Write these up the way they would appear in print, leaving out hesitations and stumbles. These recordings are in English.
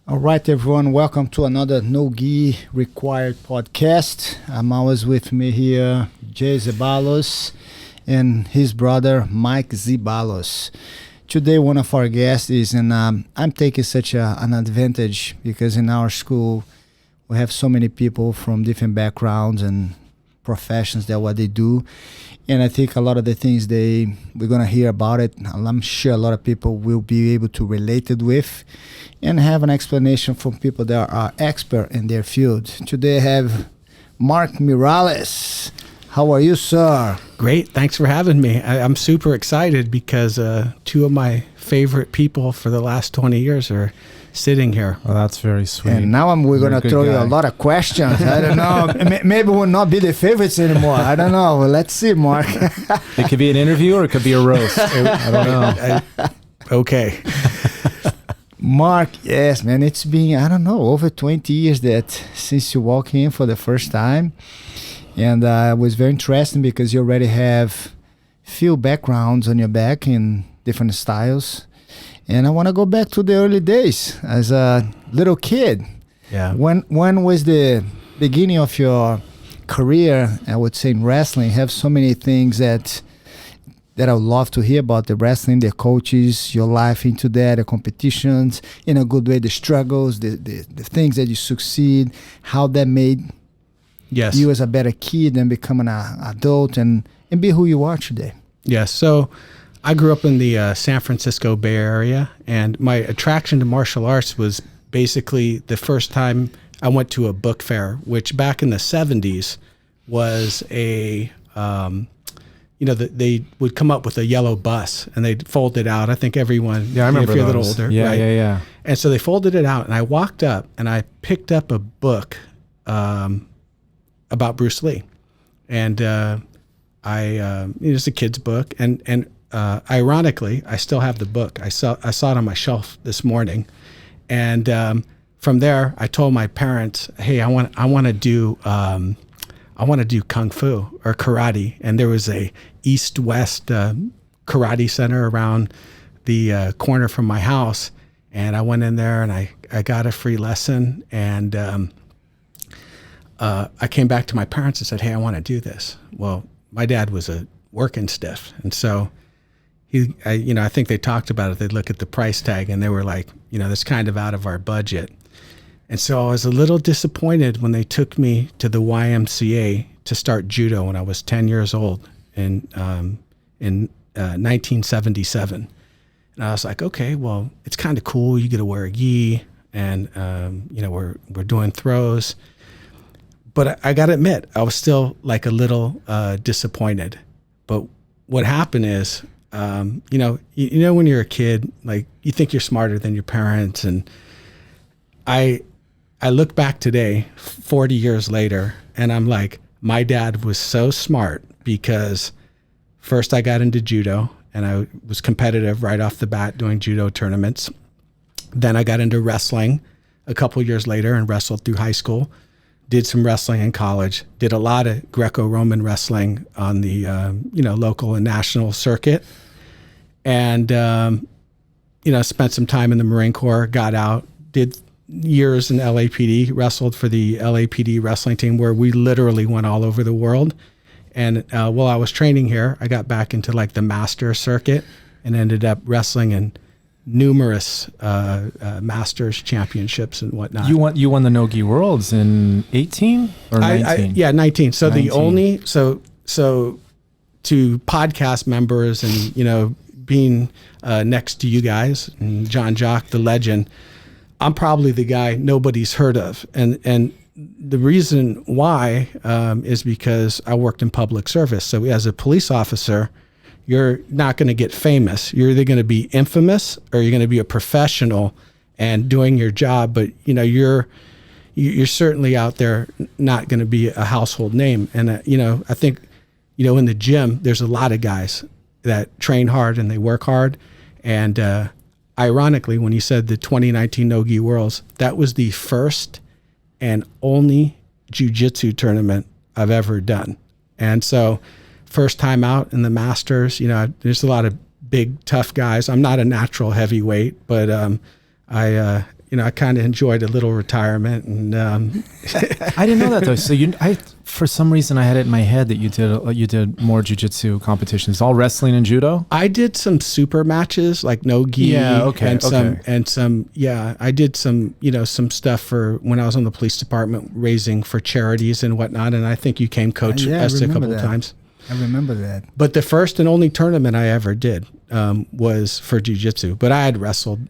All right, everyone. Welcome to another No Gi Required podcast. I'm always with me here, Jay Zeballos, and his brother, Mike Zeballos. Today, one of our guests is, and I'm taking such an advantage because in our school, we have so many people from different backgrounds and professions that what they do. And I think a lot of the things we're going to hear about it, I'm sure a lot of people will be able to relate it with and have an explanation from people that are expert in their field. Today I have Mark Mireles. How are you, sir? Great. Thanks for having me. I'm super excited because two of my favorite people for the last 20 years are sitting here. Well, that's very sweet. And now we're going to throw you a lot of questions. I don't know. Maybe we'll not be the favorites anymore. I don't know. Well, let's see, Mark. It could be an interview or it could be a roast. I don't know. Okay. Mark, yes, man. It's been, I don't know, over 20 years since you walked in for the first time. And it was very interesting because you already have few backgrounds on your back in different styles. And I want to go back to the early days as a little kid. Yeah. When was the beginning of your career, I would say, in wrestling? You have so many things that I would love to hear about the wrestling, the coaches, your life into that, the competitions, in a good way, the struggles, the things that you succeed, how that made you as a better kid and become an adult and be who you are today. Yes. So I grew up in the San Francisco Bay Area, and my attraction to martial arts was basically the first time I went to a book fair, which back in the 70s was they would come up with a yellow bus and they'd fold it out. I think everyone, I remember if you're those. a little older. Yeah, right? yeah. And so they folded it out, and I walked up and I picked up a book about Bruce Lee. And it's a kid's book, and ironically, I still have the book. I saw it on my shelf this morning, and from there, I told my parents, "Hey, I want to do kung fu or karate." And there was a East-West karate center around the corner from my house, and I went in there and I got a free lesson, and I came back to my parents and said, "Hey, I want to do this." Well, my dad was a working stiff, and so I think they talked about it. They'd look at the price tag and they were like, that's kind of out of our budget. And so I was a little disappointed when they took me to the YMCA to start judo when I was 10 years old in 1977. And I was like, okay, well, it's kind of cool. You get to wear a gi, and we're doing throws. But I got to admit, I was still like a little disappointed. But what happened is, when you're a kid, like you think you're smarter than your parents. And I look back today, 40 years later, and I'm like, my dad was so smart because first I got into judo and I was competitive right off the bat doing judo tournaments. Then I got into wrestling a couple years later and wrestled through high school. Did some wrestling in college, did a lot of Greco-Roman wrestling on the, local and national circuit. And, spent some time in the Marine Corps, got out, did years in LAPD, wrestled for the LAPD wrestling team where we literally went all over the world. And while I was training here, I got back into like the master circuit and ended up wrestling in numerous masters championships and whatnot. You won the No-Gi Worlds in 18 or 19? 19. So 19. the only so to podcast members and being next to you guys and JeanJacques the legend, I'm probably the guy nobody's heard of, and the reason why is because I worked in public service. So as a police officer, you're not going to get famous. You're either going to be infamous or you're going to be a professional and doing your job. But you're certainly out there not going to be a household name. And I think in the gym there's a lot of guys that train hard and they work hard. And ironically, when you said the 2019 No-Gi Worlds, that was the first and only Jiu-Jitsu tournament I've ever done. And so first time out in the Masters, there's a lot of big, tough guys. I'm not a natural heavyweight, but I I kind of enjoyed a little retirement, and I didn't know that though. So for some reason, I had it in my head that you did more jiu-jitsu competitions, all wrestling and judo. I did some super matches like no gi, I did some some stuff for when I was on the police department, raising for charities and whatnot. And I think you came coach us a couple of times. I remember that. But the first and only tournament I ever did was for jiu-jitsu. But I had wrestled,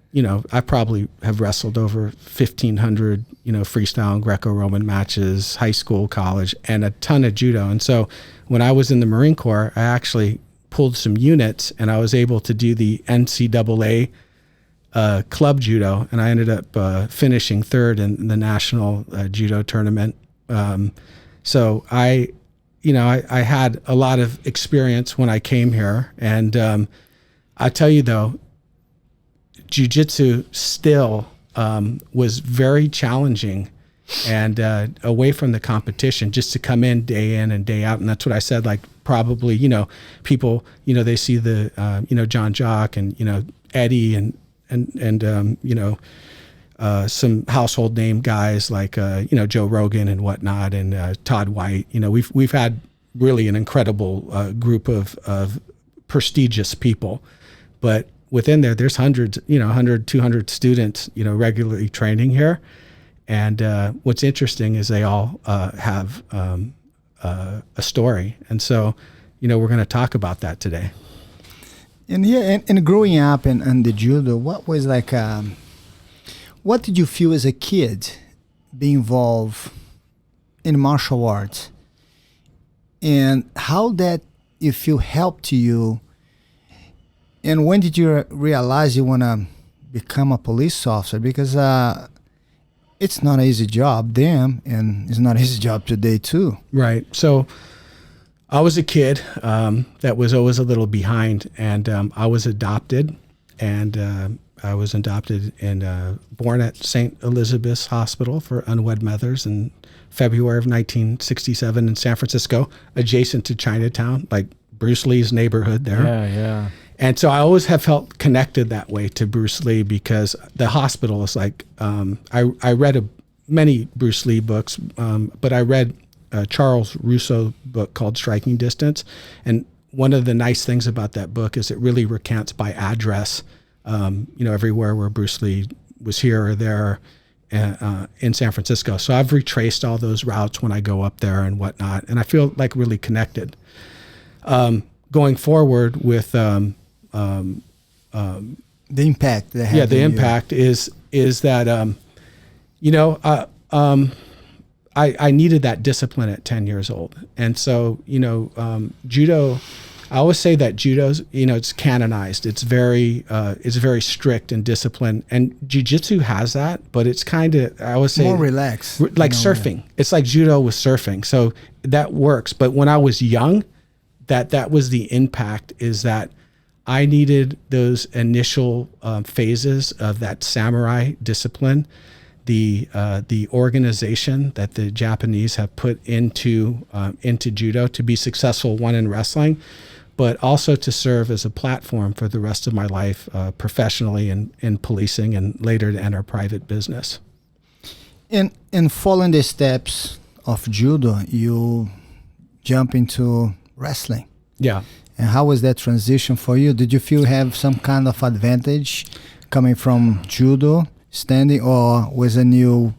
I probably have wrestled over 1,500, freestyle and Greco-Roman matches, high school, college, and a ton of judo. And so when I was in the Marine Corps, I actually pulled some units, and I was able to do the NCAA club judo, and I ended up finishing third in the national judo tournament. So I had a lot of experience when I came here, and I tell you though, jiu-jitsu still was very challenging, and away from the competition, just to come in and day out. And that's what I said, like probably, people, they see the, Jean-Jacques and, Eddie and some household name guys like, Joe Rogan and whatnot, and Todd White. We've had really an incredible group of prestigious people, but within there's hundreds, 100, 200 students, regularly training here. And what's interesting is they all have a story. And so, we're going to talk about that today. And and growing up in the judo, what was like, what did you feel as a kid being involved in martial arts? And how that you feel helped you? And when did you realize you want to become a police officer? Because it's not an easy job then, and it's not an easy job today too. Right. So I was a kid that was always a little behind, and I was adopted, and I was adopted and born at St. Elizabeth's Hospital for Unwed Mothers in February of 1967 in San Francisco, adjacent to Chinatown, like Bruce Lee's neighborhood there. Yeah. And so I always have felt connected that way to Bruce Lee, because the hospital is like, I read many Bruce Lee books, but I read Charles Russo book called Striking Distance. And one of the nice things about that book is it really recants by address, everywhere where Bruce Lee was here or there in San Francisco. So I've retraced all those routes when I go up there and whatnot. And I feel like really connected. Going forward with the impact that had the impact is that I needed that discipline at 10 years old. And so judo, I always say that judo's it's canonized, it's very strict and disciplined, and jiu-jitsu has that, but it's kind of, I always say, more relaxed, like surfing. It's like judo with surfing, so that works. But when I was young, that was the impact, is that I needed those initial phases of that samurai discipline, the organization that the Japanese have put into judo to be successful, one in wrestling, but also to serve as a platform for the rest of my life professionally in policing, and later to enter private business. In following the steps of judo, you jump into wrestling. Yeah. And how was that transition for you? Did you feel you have some kind of advantage coming from judo, standing, or was a new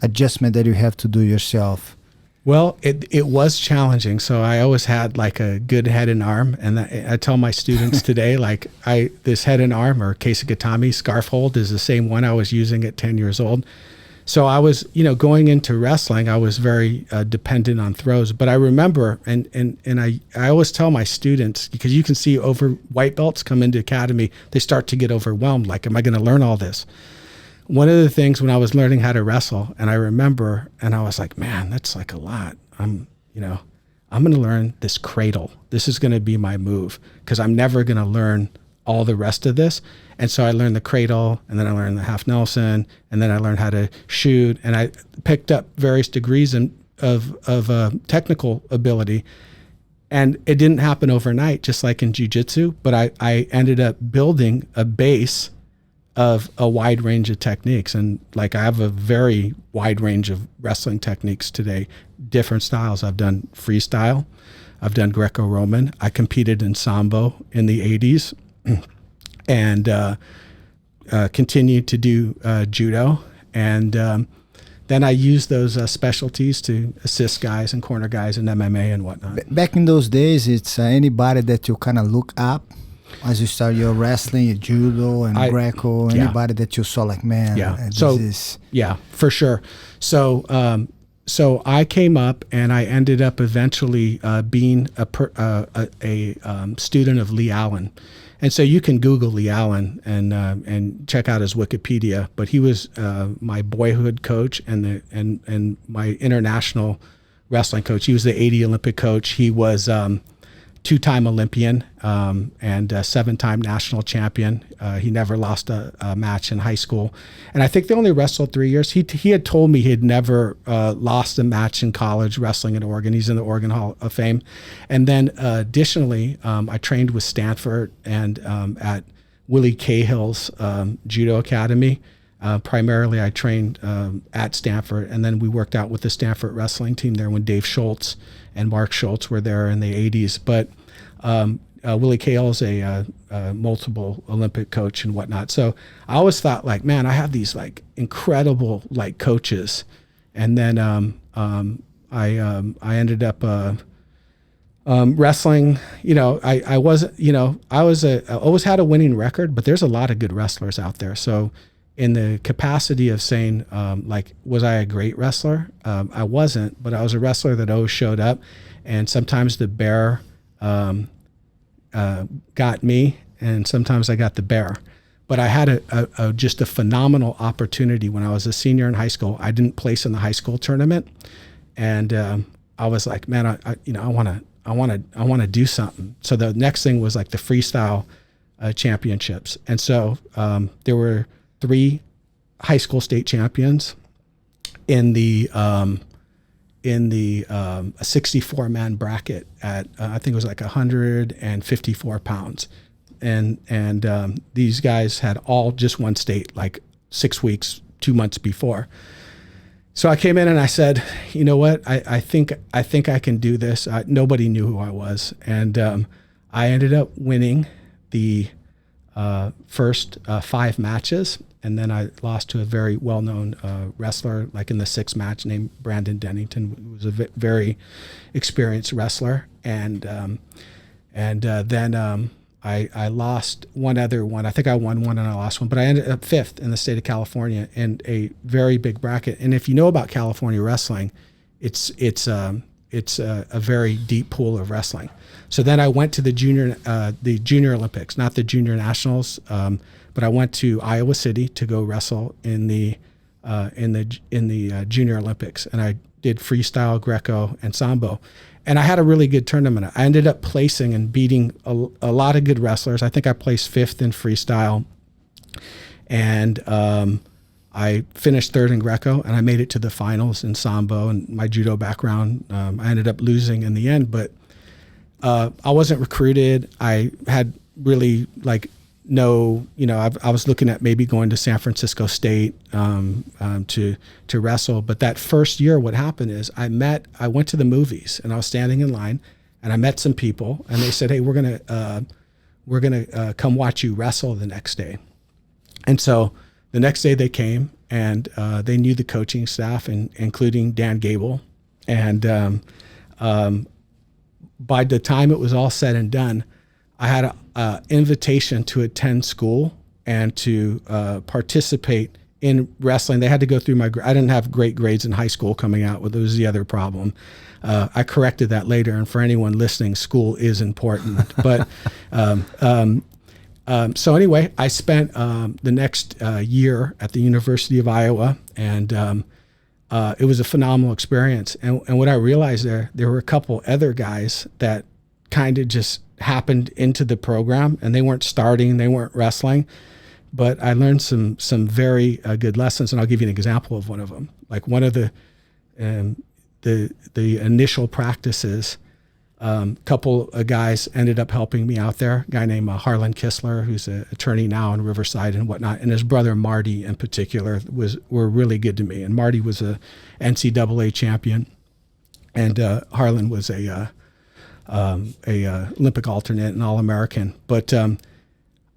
adjustment that you have to do yourself? Well, it was challenging. So I always had like a good head and arm. And I tell my students today, like this head and arm, or Keisagatami scarf hold, is the same one I was using at 10 years old. So I was, going into wrestling, I was very dependent on throws. But I remember, and I always tell my students, because you can see over white belts come into academy, they start to get overwhelmed. Like, am I going to learn all this? One of the things when I was learning how to wrestle, and I remember, and I was like, man, that's like a lot. I'm going to learn this cradle. This is going to be my move, because I'm never going to learn all the rest of this. And so I learned the cradle, and then I learned the half Nelson, and then I learned how to shoot, and I picked up various degrees of technical ability. And it didn't happen overnight, just like in jiu-jitsu, but I ended up building a base of a wide range of techniques. And like I have a very wide range of wrestling techniques today, different styles. I've done freestyle, I've done Greco-Roman, I competed in Sambo in the 80s, and continued to do judo. And then I use those specialties to assist guys and corner guys in MMA and whatnot. Back in those days, it's anybody that you kind of look up as you start your wrestling, your judo and Greco, anybody that you saw like, man, yeah, for sure. So, so I came up and I ended up eventually being a student of Lee Allen. And so you can Google Lee Allen and check out his Wikipedia. But he was my boyhood coach and my international wrestling coach. He was the 80 Olympic coach. He was 2-time Olympian and 7-time national champion. He never lost a match in high school. And I think they only wrestled 3 years. He had told me he had never lost a match in college wrestling at Oregon. He's in the Oregon Hall of Fame. And then additionally, I trained with Stanford and at Willie Cahill's Judo Academy. Primarily, I trained at Stanford, and then we worked out with the Stanford wrestling team there when Dave Schultz and Mark Schultz were there in the 80s. But Willie Cahill is a multiple Olympic coach and whatnot. So I always thought, like, man, I have these like incredible like coaches. And then I ended up wrestling. You know, I wasn't. You know, I always had a winning record, but there's a lot of good wrestlers out there. So in the capacity of saying, like, was I a great wrestler? I wasn't, but I was a wrestler that always showed up. And sometimes the bear got me, and sometimes I got the bear. But I had just a phenomenal opportunity when I was a senior in high school. I didn't place in the high school tournament, and I was like, man, I want to do something. So the next thing was like the freestyle championships, and so there were 3 high school state champions in the 64-man bracket at I think it was like 154 pounds, and these guys had all just won state like 6 weeks, 2 months before. So I came in and I said, you know what, I think I can do this. Nobody knew who I was, and I ended up winning the first 5 matches. And then I lost to a very well-known wrestler, like in the 6th match, named Brandon Dennington, who was a very experienced wrestler. And then I lost one other one. I think I won one and I lost one, but I ended up 5th in the state of California in a very big bracket. And if you know about California wrestling, it's a very deep pool of wrestling. So then I went to the junior Olympics, not the junior nationals. But I went to Iowa City to go wrestle in the Junior Olympics, and I did freestyle, Greco, and Sambo, and I had a really good tournament. I ended up placing and beating a lot of good wrestlers. I think I placed 5th in freestyle, and I finished 3rd in Greco, and I made it to the finals in Sambo. And my judo background, I ended up losing in the end, but I wasn't recruited. I had really like. No, you know, I was looking at maybe going to San Francisco State to wrestle. But that first year, what happened is I went to the movies and I was standing in line and I met some people and they said, hey, we're gonna come watch you wrestle the next day. And so the next day they came and they knew the coaching staff, including Dan Gable. And by the time it was all said and done, I had an invitation to attend school and to participate in wrestling. They had to go through I didn't have great grades in high school coming out. Well, that was the other problem. I corrected that later. And for anyone listening, school is important. But so anyway, I spent the next year at the University of Iowa, and it was a phenomenal experience. And what I realized there were a couple other guys that kind of just happened into the program, and they weren't starting, they weren't wrestling, but I learned some very good lessons. And I'll give you an example of one of them. Like one of the initial practices, Couple of guys ended up helping me out there. A guy named Harlan Kistler, who's an attorney now in Riverside and whatnot, and his brother Marty in particular were really good to me. And Marty was a NCAA champion, and Harlan was a Olympic alternate and All-American. But I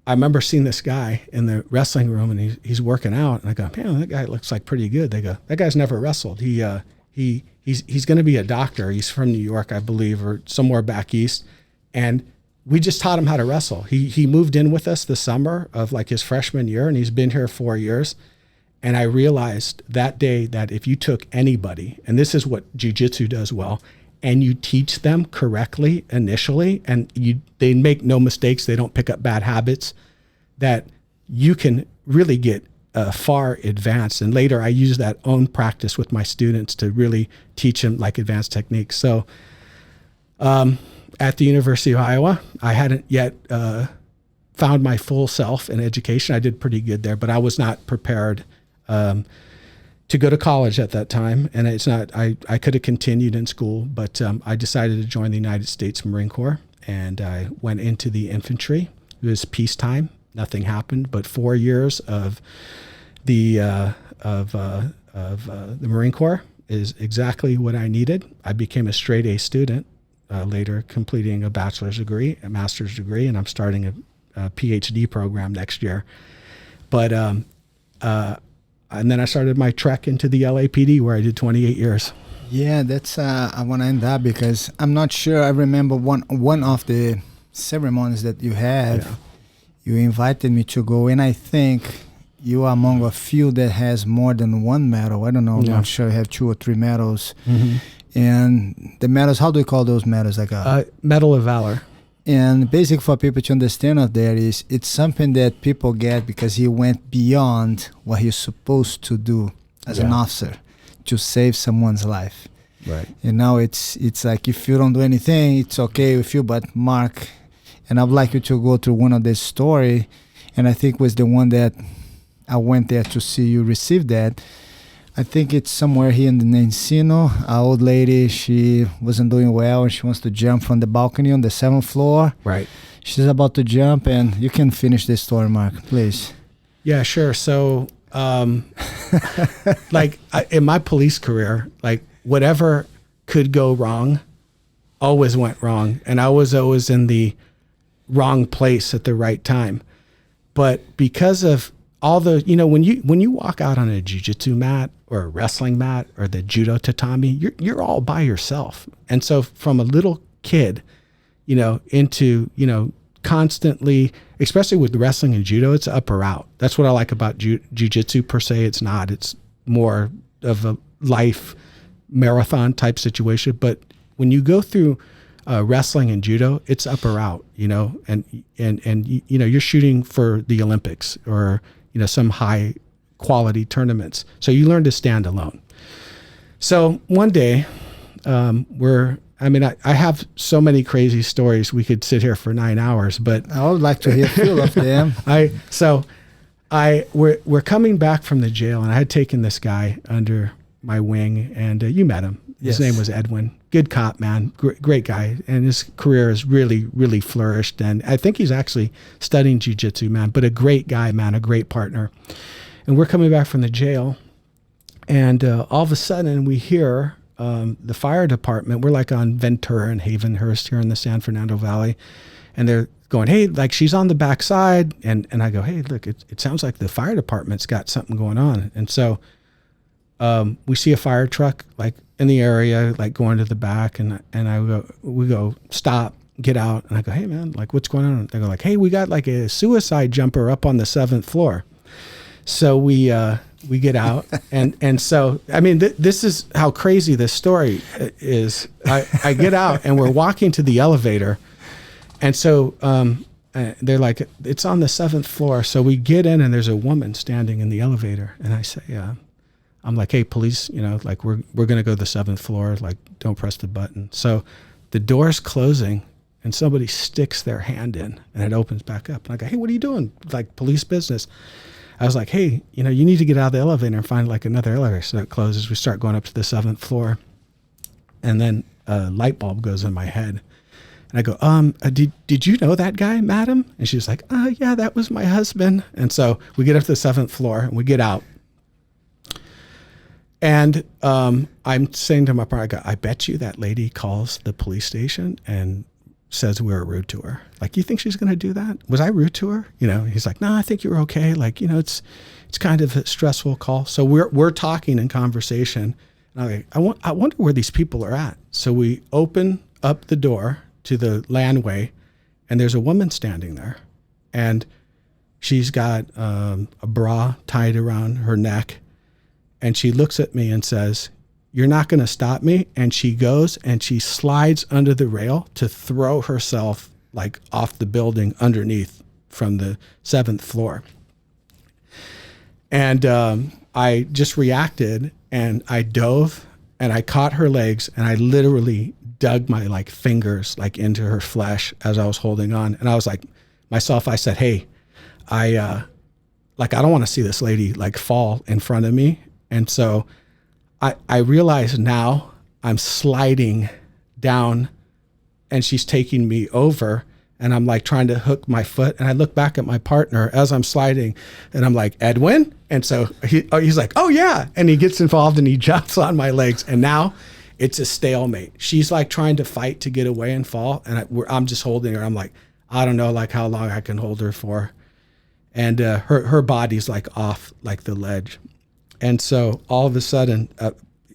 remember seeing this guy in the wrestling room, and he's working out, and I go, man, that guy looks like pretty good. They go, that guy's never wrestled. He's going to be a doctor. He's from New York, I believe, or somewhere back east. And we just taught him how to wrestle. He moved in with us the summer of like his freshman year, and he's been here 4 years. And I realized that day that if you took anybody, and this is what jiu-jitsu does well, and you teach them correctly initially, and they make no mistakes, they don't pick up bad habits, that you can really get far advanced. And later I use that own practice with my students to really teach them like advanced techniques. So at the University of Iowa, I hadn't yet found my full self in education. I did pretty good there, but I was not prepared to go to college at that time. And it's not, I could have continued in school, but I decided to join the United States Marine Corps, and I went into the infantry. It was peacetime. Nothing happened, but 4 years of the Marine Corps is exactly what I needed. I became a straight A student, later completing a bachelor's degree, a master's degree, and I'm starting a PhD program next year. But and then I started my trek into the LAPD, where I did 28 years. Yeah, that's I want to end that because I'm not sure. I remember one of the ceremonies that you had. Yeah. You invited me to go, and I think you are among a few that has more than one medal. I don't know. Yeah. I'm not sure you have 2 or 3 medals. Mm-hmm. And the medals, how do we call those medals? Like a Medal of Valor. And basic for people to understand of that is it's something that people get because he went beyond what he's supposed to do as an officer to save someone's life. Right. You know, it's like if you don't do anything, it's okay with you. But Mark, and I'd like you to go through one of this story, and I think was the one that I went there to see you receive that. I think it's somewhere here in the Encino. Our old lady, she wasn't doing well, and she wants to jump from the balcony on the 7th floor. Right. She's about to jump, and you can finish this story, Mark, please. Yeah, sure. So, in my police career, like whatever could go wrong, always went wrong, and I was always in the wrong place at the right time. But because of all the, when you walk out on a jiu-jitsu mat or a wrestling mat or the judo tatami, you're all by yourself. And so from a little kid, into, constantly, especially with wrestling and judo, it's up or out. That's what I like about jiu-jitsu per se. It's not, it's more of a life marathon type situation. But when you go through wrestling and judo, it's up or out, and you're shooting for the Olympics or, some high quality tournaments. So you learn to stand alone. So one day, I have so many crazy stories. We could sit here for 9 hours, but I would like to hear a few of them. We're coming back from the jail, and I had taken this guy under my wing, and you met him. His name was Edwin. Good cop, man. Great guy. And his career has really, really flourished. And I think he's actually studying jiu-jitsu, man, but a great guy, man, a great partner. And we're coming back from the jail, and all of a sudden we hear the fire department. We're like on Ventura and Havenhurst here in the San Fernando Valley, and they're going, hey, like she's on the backside. And I go, hey, look, it sounds like the fire department's got something going on. And so we see a fire truck like in the area, like going to the back, and we go, stop, get out. And I go, hey man, like what's going on? They go like, hey, we got like a suicide jumper up on the 7th floor. So we get out, and so, I mean, this is how crazy this story is. I get out, and we're walking to the elevator, and so they're like, it's on the 7th floor. So we get in, and there's a woman standing in the elevator, and I say, I'm like, hey, police, like we're going to go to the 7th floor, like don't press the button. So the door's closing, and somebody sticks their hand in, and it opens back up. And I go, hey, what are you doing? Like police business. I was like, hey, you need to get out of the elevator and find like another elevator. So it closes. We start going up to the 7th floor, and then a light bulb goes in my head. And I go, did you know that guy, madam? And she's like, yeah, that was my husband. And so we get up to the 7th floor and we get out. And I'm saying to my partner, I bet you that lady calls the police station and says we were rude to her. Like, you think she's going to do that? Was I rude to her? You know, he's like, no, I think you were okay. Like, you know, it's kind of a stressful call. So we're talking in conversation. And I'm like, I wonder where these people are at. So we open up the door to the landway, and there's a woman standing there, and she's got a bra tied around her neck. And she looks at me and says, you're not going to stop me. And she goes and she slides under the rail to throw herself like off the building underneath from the 7th floor. And I just reacted, and I dove and I caught her legs, and I literally dug my like fingers like into her flesh as I was holding on. And I was like I said, hey, I don't want to see this lady like fall in front of me. And so I realize now I'm sliding down, and she's taking me over, and I'm like trying to hook my foot. And I look back at my partner as I'm sliding, and I'm like, Edwin? And so he's like, oh yeah. And he gets involved and he jumps on my legs. And now it's a stalemate. She's like trying to fight to get away and fall. And I'm just holding her. I'm like, I don't know like how long I can hold her for. And her body's like off like the ledge. And so all of a sudden,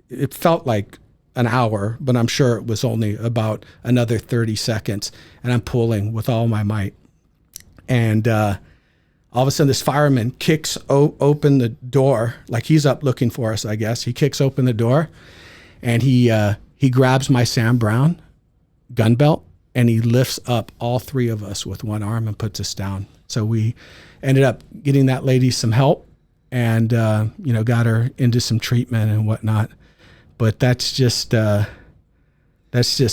it felt like an hour, but I'm sure it was only about another 30 seconds. And I'm pulling with all my might. And all of a sudden, this fireman kicks open the door, like he's up looking for us, I guess. He kicks open the door, and he grabs my Sam Brown gun belt, and he lifts up all 3 of us with one arm and puts us down. So we ended up getting that lady some help, and got her into some treatment and whatnot. But that's just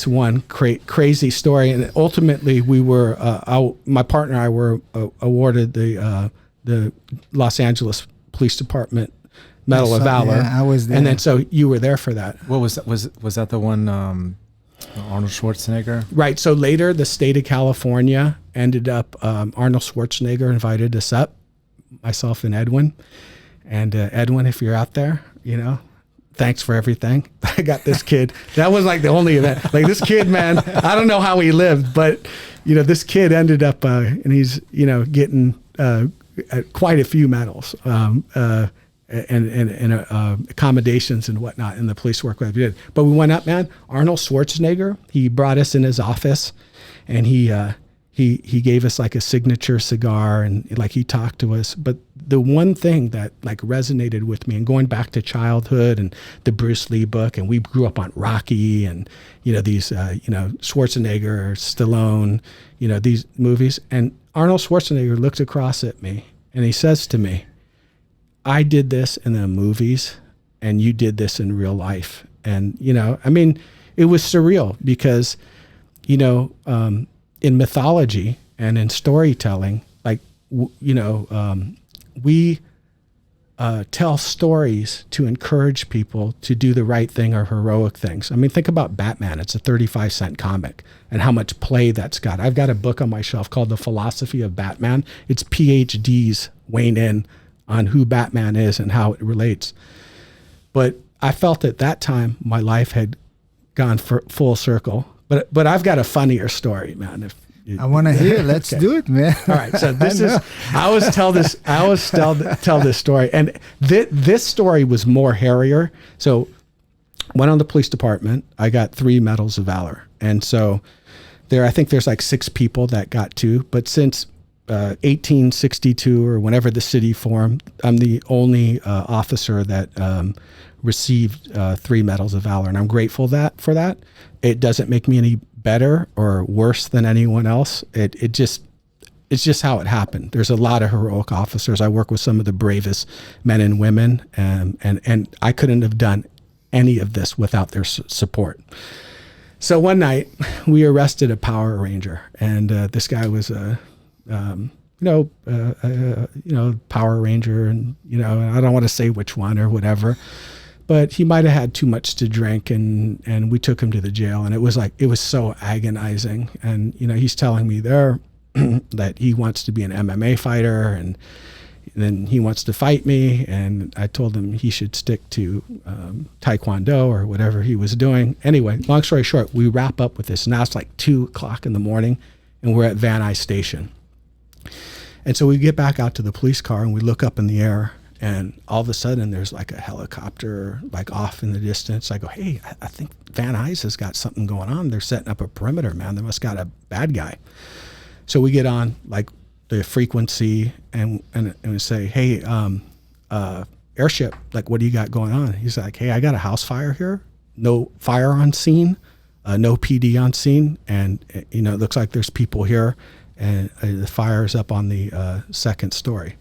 one crazy story. And ultimately, we were my partner and I were awarded the Los Angeles Police Department Medal of Valor. Yeah, I was there. And then so you were there for that. What was that? Was that the one Arnold Schwarzenegger? Right. So later, the state of California ended up Arnold Schwarzenegger invited us up, myself and Edwin. And Edwin, if you're out there, thanks for everything. I got this kid. That was like the only event. Like this kid, man, I don't know how he lived, but this kid ended up and he's getting quite a few medals and accommodations and whatnot in the police work that we did. But we went up, man. Arnold Schwarzenegger, he brought us in his office, and he gave us like a signature cigar, and like he talked to us. But the one thing that like resonated with me, and going back to childhood and the Bruce Lee book, and we grew up on Rocky and these Schwarzenegger, Stallone, these movies. And Arnold Schwarzenegger looked across at me and he says to me, I did this in the movies and you did this in real life. And it was surreal because in mythology and in storytelling, like, we tell stories to encourage people to do the right thing or heroic things. I mean, think about Batman. It's a 35-cent comic and how much play that's got. I've got a book on my shelf called The Philosophy of Batman. It's PhDs weighing in on who Batman is and how it relates. But I felt at that time my life had gone full circle. But I've got a funnier story, man. I want to hear. Let's do it, man. All right. So I always tell this story, and this story was more hairier. So went on the police department. I got 3 medals of valor, and so I think there's like 6 people that got 2. But since 1862 or whenever the city formed, I'm the only officer that received 3 medals of valor, and I'm grateful for that. It doesn't make me any better or worse than anyone else. It's just how it happened. There's a lot of heroic officers. I work with some of the bravest men and women, and I couldn't have done any of this without their support. So one night we arrested a Power Ranger, and this guy was a Power Ranger, and I don't want to say which one or whatever. but he might have had too much to drink, and we took him to the jail, and it was so agonizing. And he's telling me there that he wants to be an MMA fighter, and then he wants to fight me, and I told him he should stick to Taekwondo or whatever he was doing. Anyway, long story short, we wrap up with this. Now it's like 2:00 in the morning, and we're at Van Nuys Station. And so we get back out to the police car, and we look up in the air, and all of a sudden there's like a helicopter like off in the distance. I go, hey, I think Van Nuys has got something going on. They're setting up a perimeter, man. They must got a bad guy. So we get on like the frequency and we say, hey, airship, like, what do you got going on? He's like, hey, I got a house fire here. No fire on scene, no PD on scene. And, it looks like there's people here, and the fire is up on the second story.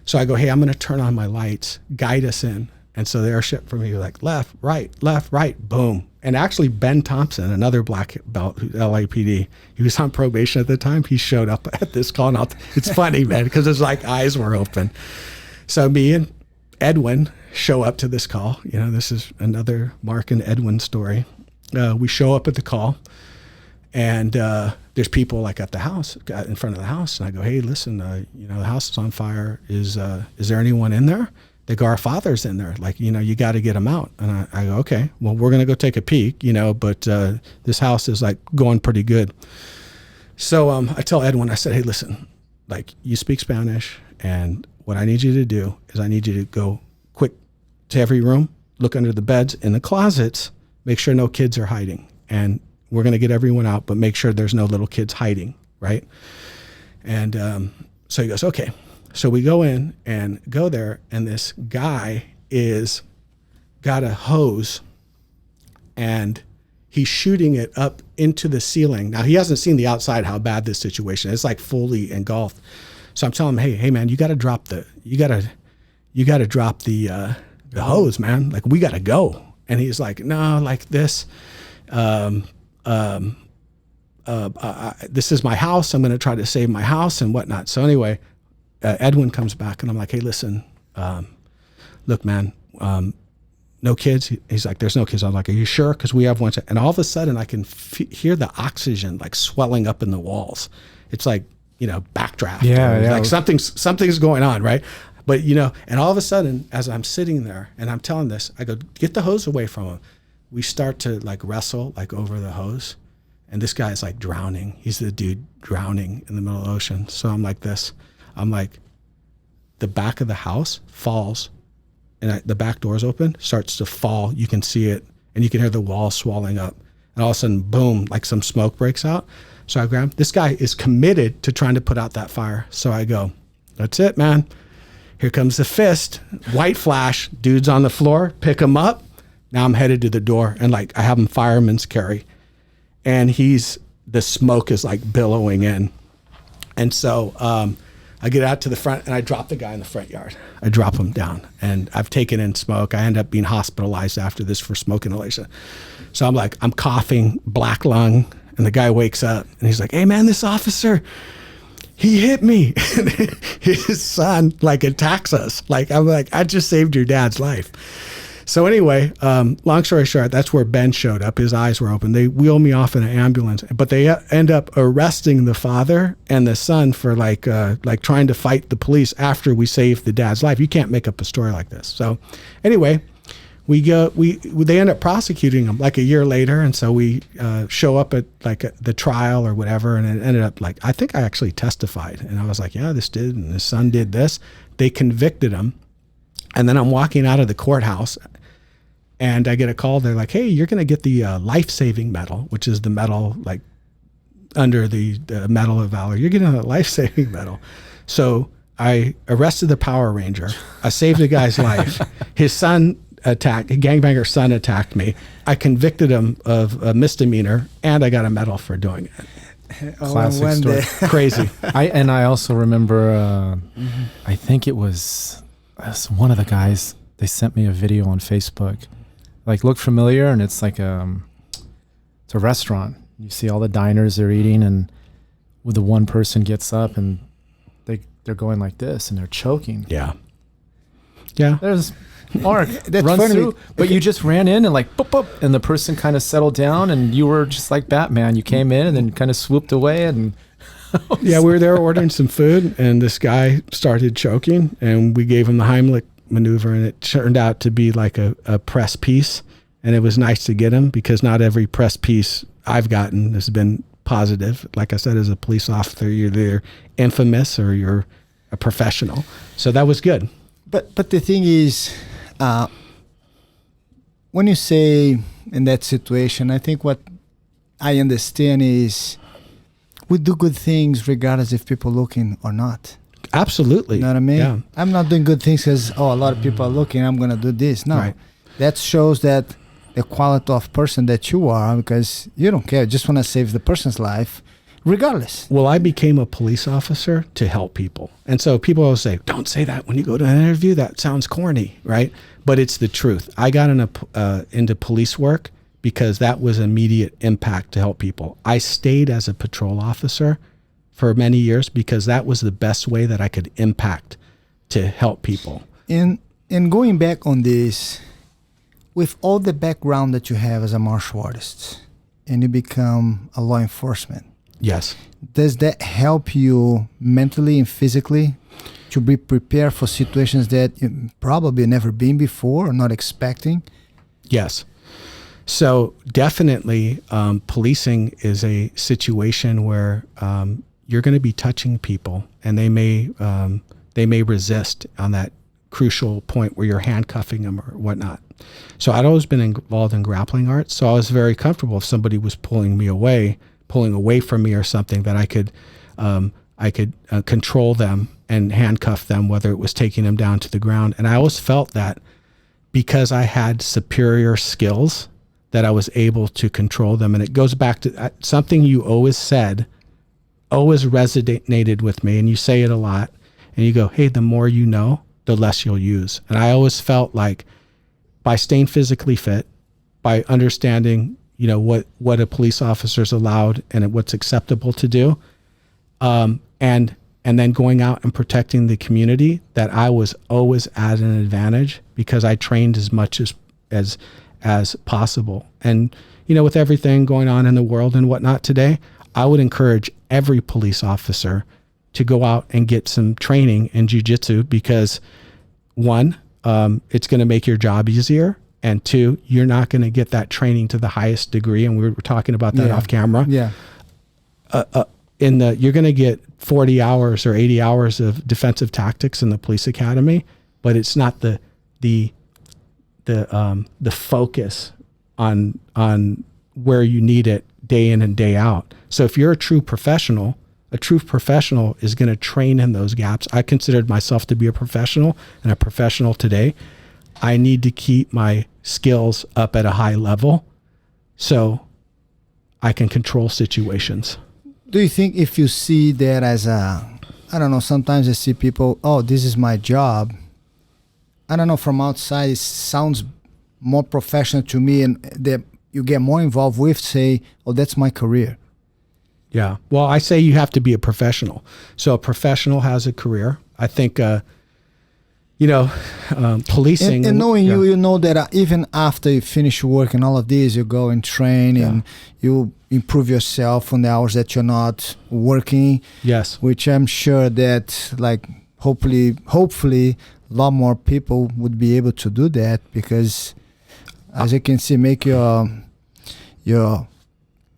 So I go, hey, I'm going to turn on my lights, guide us in. And so the airship for me was like, left, right, boom. And actually Ben Thompson, another black belt, LAPD, he was on probation at the time. He showed up at this call. And it's funny, man, because his like eyes were open. So me and Edwin show up to this call. This is another Mark and Edwin story. We show up at the call, and there's people like at the house, in front of the house. And I go, hey, listen, the house is on fire. Is there anyone in there? They go, our father's in there. Like, you got to get him out. And I go, okay, well, we're going to go take a peek, but this house is like going pretty good. So I tell Edwin, I said, hey, listen, like, you speak Spanish, and what I need you to do is I need you to go quick to every room, look under the beds, in the closets, make sure no kids are hiding. And we're going to get everyone out, but make sure there's no little kids hiding, right? And so he goes, okay. So we go in and go there, and this guy is got a hose, and he's shooting it up into the ceiling. Now, he hasn't seen the outside, how bad this situation is. It's like fully engulfed. So I'm telling him, hey man, you got to drop the hose, man. Like, we got to go. And he's like, no, like this. This is my house. I'm going to try to save my house and whatnot. So anyway, Edwin comes back, and I'm like, hey, listen, look, man, no kids. He's like, there's no kids. I'm like, are you sure? Because we have one. And all of a sudden I can hear the oxygen like swelling up in the walls. It's like, backdraft. Yeah. Like something's going on, right? But, and all of a sudden, as I'm sitting there and I'm telling this, I go, get the hose away from him. We start to like wrestle like over the hose, and this guy's like drowning. He's the dude drowning in the middle of the ocean. So I'm like this. I'm like, the back of the house falls, and the back door's open, starts to fall. You can see it, and you can hear the walls swelling up. And all of a sudden, boom, like some smoke breaks out. So I grab him. This guy is committed to trying to put out that fire. So I go, that's it, man. Here comes the fist, white flash, dude's on the floor, pick him up. Now I'm headed to the door, and like I have him fireman's carry, and the smoke is like billowing in. And so I get out to the front, and I drop the guy in the front yard. I drop him down, and I've taken in smoke. I end up being hospitalized after this for smoke inhalation. So I'm coughing, black lung, and the guy wakes up, and he's like, hey man, this officer, he hit me. His son like attacks us. Like, I'm like, I just saved your dad's life. So anyway, long story short, that's where Ben showed up. His eyes were open. They wheel me off in an ambulance, but they end up arresting the father and the son for like trying to fight the police after we saved the dad's life. You can't make up a story like this. So anyway, they end up prosecuting him like a year later. And so we show up at like the trial or whatever. And it ended up like, I think I actually testified, and I was like, yeah, this did, and his son did this. They convicted him. And then I'm walking out of the courthouse, and I get a call. They're like, hey, you're going to get the life-saving medal, which is the medal like under the Medal of Valor. You're getting a life-saving medal. So I arrested the Power Ranger. I saved the guy's life. His gangbanger's son attacked me. I convicted him of a misdemeanor, and I got a medal for doing it. Classic story. Crazy. I also remember, I think it was one of the guys, they sent me a video on Facebook. Like, looked familiar, and it's like it's a restaurant. You see all the diners they're eating, and with the one person gets up, and they're going like this, and they're choking. Yeah. There's Mark, That's run funny. through. But you just ran in and like, boop, boop, and the person kind of settled down, and you were just like Batman. You came in and then kind of swooped away, and Yeah, we were there ordering some food, and this guy started choking, and we gave him the Heimlich maneuver, and it turned out to be like a press piece, and it was nice to get him because not every press piece I've gotten has been positive. Like I said, as a police officer, you're either infamous or you're a professional. So that was good. But the thing is, when you say in that situation, I think what I understand is we do good things regardless if people looking or not. Absolutely. You know what I mean? Yeah. I'm not doing good things because, a lot of people are looking, I'm going to do this. No. Right. That shows that the quality of person that you are, because you don't care. Just want to save the person's life regardless. Well, I became a police officer to help people. And so people always say, don't say that when you go to an interview. That sounds corny, right? But it's the truth. I got into police work because that was immediate impact to help people. I stayed as a patrol officer for many years because that was the best way that I could impact to help people. And going back on this, with all the background that you have as a martial artist, and you become a law enforcement, Yes. does that help you mentally and physically to be prepared for situations that you probably never been before or not expecting? Yes. So definitely policing is a situation where you're going to be touching people, and they may resist on that crucial point where you're handcuffing them or whatnot. So I'd always been involved in grappling arts, so I was very comfortable if somebody was pulling away from me or something, that I could control them and handcuff them, whether it was taking them down to the ground. And I always felt that because I had superior skills, that I was able to control them. And it goes back to something you always said, always resonated with me. And you say it a lot, and you go, hey, the more you know, the less you'll use. And I always felt like by staying physically fit, by understanding, what a police officer is allowed and what's acceptable to do, and then going out and protecting the community, that I was always at an advantage because I trained as much as possible. And with everything going on in the world and whatnot today, I would encourage every police officer to go out and get some training in jiu-jitsu because, one, it's going to make your job easier. And two, you're not going to get that training to the highest degree. And we were talking about that off camera. Yeah. You're going to get 40 hours or 80 hours of defensive tactics in the police academy, but it's not the focus on where you need it day in and day out. So if you're a true professional is going to train in those gaps. I considered myself to be a professional and a professional today. I need to keep my skills up at a high level so I can control situations. Do you think if you see that as sometimes I see people, this is my job. I don't know, from outside it sounds more professional to me, and that you get more involved with, say, that's my career. Yeah. Well, I say you have to be a professional. So a professional has a career. I think, policing. And knowing you know that even after you finish work and all of this, you go and train and you improve yourself on the hours that you're not working. Yes. Which I'm sure that, hopefully, a lot more people would be able to do that because, as you can see, make your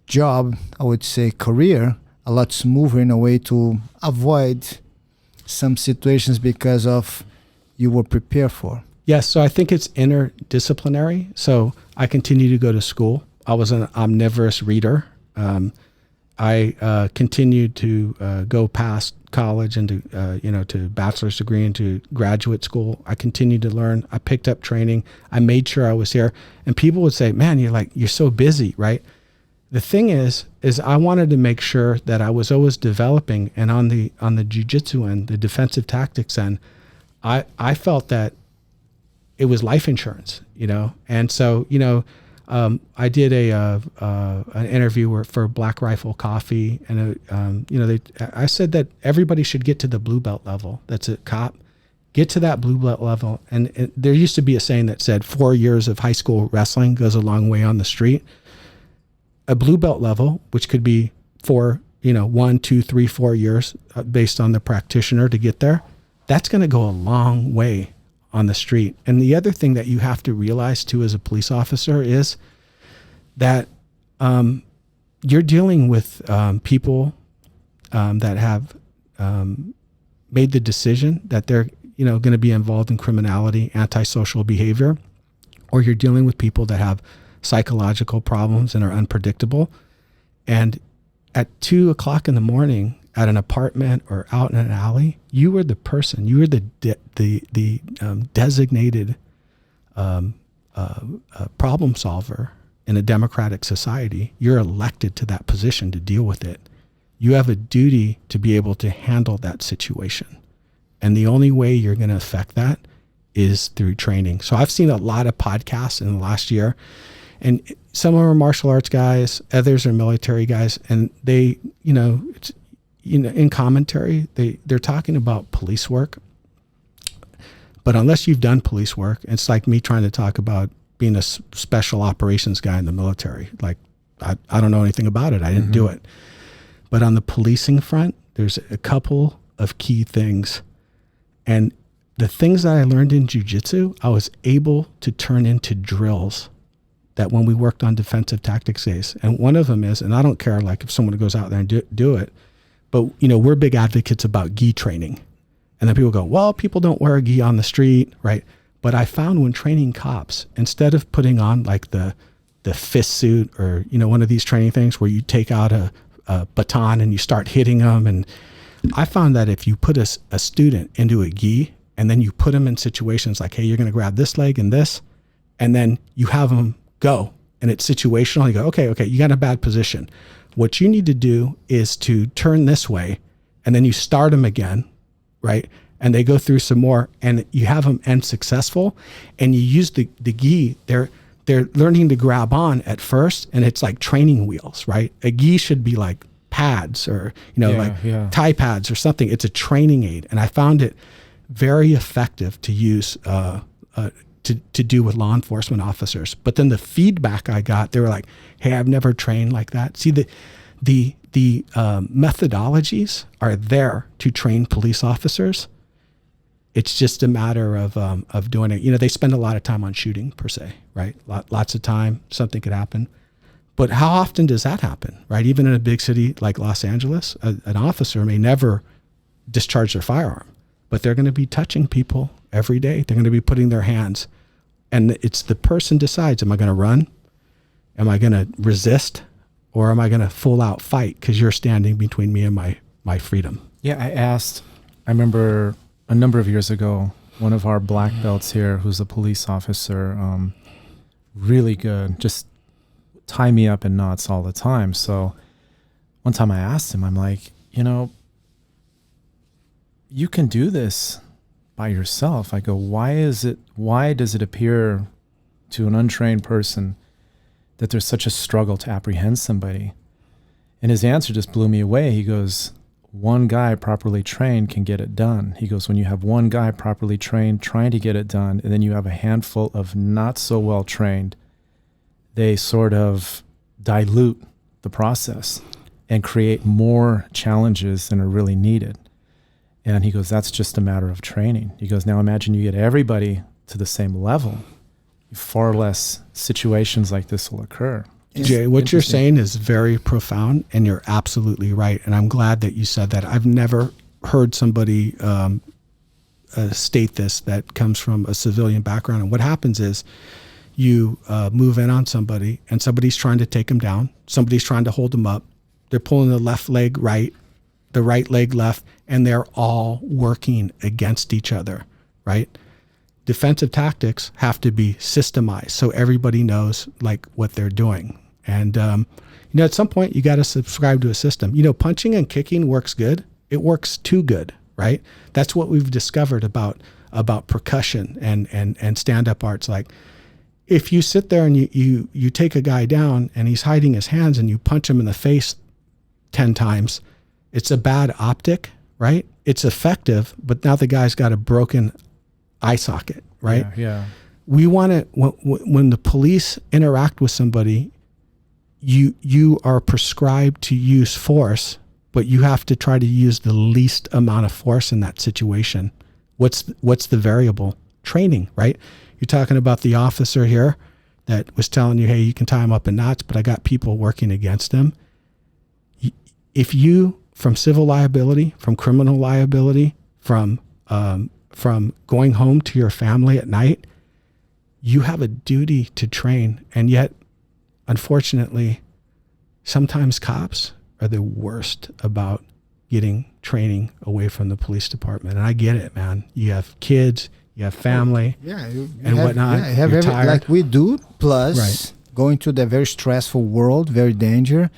job, I would say career, a lot smoother in a way to avoid some situations because of you were prepared for. Yes, so I think it's interdisciplinary. So I continue to go to school. I was an omnivorous reader. I continued to go past college and to bachelor's degree and to graduate school. I continued to learn. I picked up training. I made sure I was here. And people would say, man, you're so busy, right? The thing is I wanted to make sure that I was always developing, and on the jiu-jitsu end, the defensive tactics end, I felt that it was life insurance, and so I did an interview for Black Rifle Coffee, and I said that everybody should get to the blue belt level. That's a cop, get to that blue belt level. And there used to be a saying that said 4 years of high school wrestling goes a long way on the street. A blue belt level, which could be 1, 2, 3, 4 years based on the practitioner to get there, that's going to go a long way on the street. And the other thing that you have to realize too as a police officer is that you're dealing with people that have made the decision that they're going to be involved in criminality, antisocial behavior, or you're dealing with people that have psychological problems and are unpredictable. And at 2 o'clock in the morning at an apartment or out in an alley, you are the person, you are the designated problem solver in a democratic society. You're elected to that position to deal with it. You have a duty to be able to handle that situation. And the only way you're going to affect that is through training. So I've seen a lot of podcasts in the last year, and some are martial arts guys, others are military guys, and they, in commentary, they're talking about police work. But unless you've done police work, it's like me trying to talk about being a special operations guy in the military. Like, I don't know anything about it. I didn't do it. But on the policing front, there's a couple of key things. And the things that I learned in jiu-jitsu, I was able to turn into drills that when we worked on defensive tactics days. And one of them is, and I don't care like if someone goes out there and do it, but we're big advocates about gi training. And then people go, well, people don't wear a gi on the street, right? But I found when training cops, instead of putting on like the fist suit or, one of these training things where you take out a baton and you start hitting them. And I found that if you put a student into a gi and then you put them in situations like, hey, you're going to grab this leg and this, and then you have them go and it's situational. You go, okay, you got a bad position. What you need to do is to turn this way and then you start them again, right? And they go through some more and you have them end successful and you use the gi. They're learning to grab on at first, and it's like training wheels, right? A gi should be like pads or, tie pads or something. It's a training aid. And I found it very effective to use, to do with law enforcement officers. But then the feedback I got, they were like, hey, I've never trained like that. See, the methodologies are there to train police officers. It's just a matter of doing it. They spend a lot of time on shooting per se, right? Lots of time, something could happen. But how often does that happen, right? Even in a big city like Los Angeles, an officer may never discharge their firearm, but they're going to be touching people every day. They're going to be putting their hands. And it's the person decides, am I going to run? Am I going to resist? Or am I going to full out fight because you're standing between me and my freedom? Yeah, I remember a number of years ago, one of our black belts here, who's a police officer, really good, just tie me up in knots all the time. So one time I asked him, I'm like, you can do this by yourself. I go, why does it appear to an untrained person that there's such a struggle to apprehend somebody? And his answer just blew me away. He goes, one guy properly trained can get it done. He goes, when you have one guy properly trained trying to get it done, and then you have a handful of not so well trained, they sort of dilute the process and create more challenges than are really needed. And he goes, that's just a matter of training. He goes, now imagine you get everybody to the same level. Far less situations like this will occur. Jay, what you're saying is very profound, and you're absolutely right. And I'm glad that you said that. I've never heard somebody state this that comes from a civilian background. And what happens is you move in on somebody, and somebody's trying to take them down. Somebody's trying to hold them up. They're pulling the left leg right, the right leg left, and they're all working against each other, right? Defensive tactics have to be systemized so everybody knows like what they're doing. And, at some point you got to subscribe to a system. Punching and kicking works good. It works too good, right? That's what we've discovered about percussion and stand-up arts. Like if you sit there and you take a guy down and he's hiding his hands and you punch him in the face 10 times, it's a bad optic, right? it's effective, but now the guy's got a broken eye socket, right? Yeah. We want to, when the police interact with somebody, you are prescribed to use force, but you have to try to use the least amount of force in that situation. What's the variable? Training, right? You're talking about the officer here that was telling you, hey, you can tie him up in knots, but I got people working against him. If you, from civil liability, from criminal liability, from going home to your family at night, you have a duty to train. And yet, unfortunately, sometimes cops are the worst about getting training away from the police department. And I get it, man. You have kids, you have family, and whatnot. Yeah, you have You're tired. like we do, plus going to the very stressful world, very danger.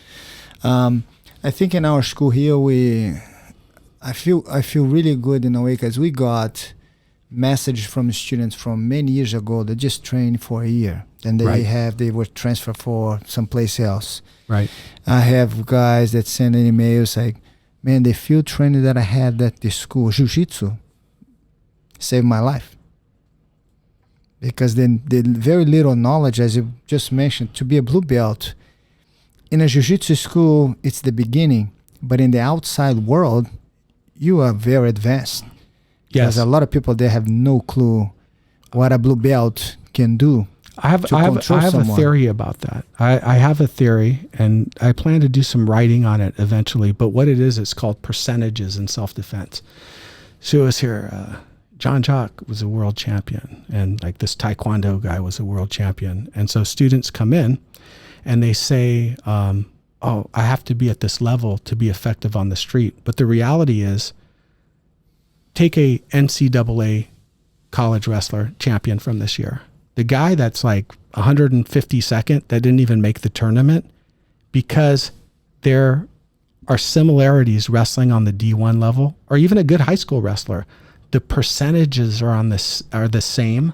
I think in our school here, I feel really good in a way because we got message from students from many years ago that just trained for a year, and they were transferred for someplace else. Right. I have guys that send emails like, man, the field training that I had at the school, Jiu-Jitsu, saved my life. Because then the very little knowledge, as you just mentioned, to be a blue belt, in a Jiu-Jitsu school, it's the beginning. But in the outside world, you are very advanced. Yes. There's a lot of people that have no clue what a blue belt can do. I have a theory about that. I have a theory, and I plan to do some writing on it eventually. But what it is, it's called percentages in self-defense. So it was here, JeanJacques was a world champion, and like this Taekwondo guy was a world champion. And so students come in, and they say, oh, I have to be at this level to be effective on the street. But the reality is, take a NCAA college wrestler champion from this year. The guy that's like 152nd that didn't even make the tournament, because there are similarities wrestling on the D1 level, or even a good high school wrestler. The percentages are the same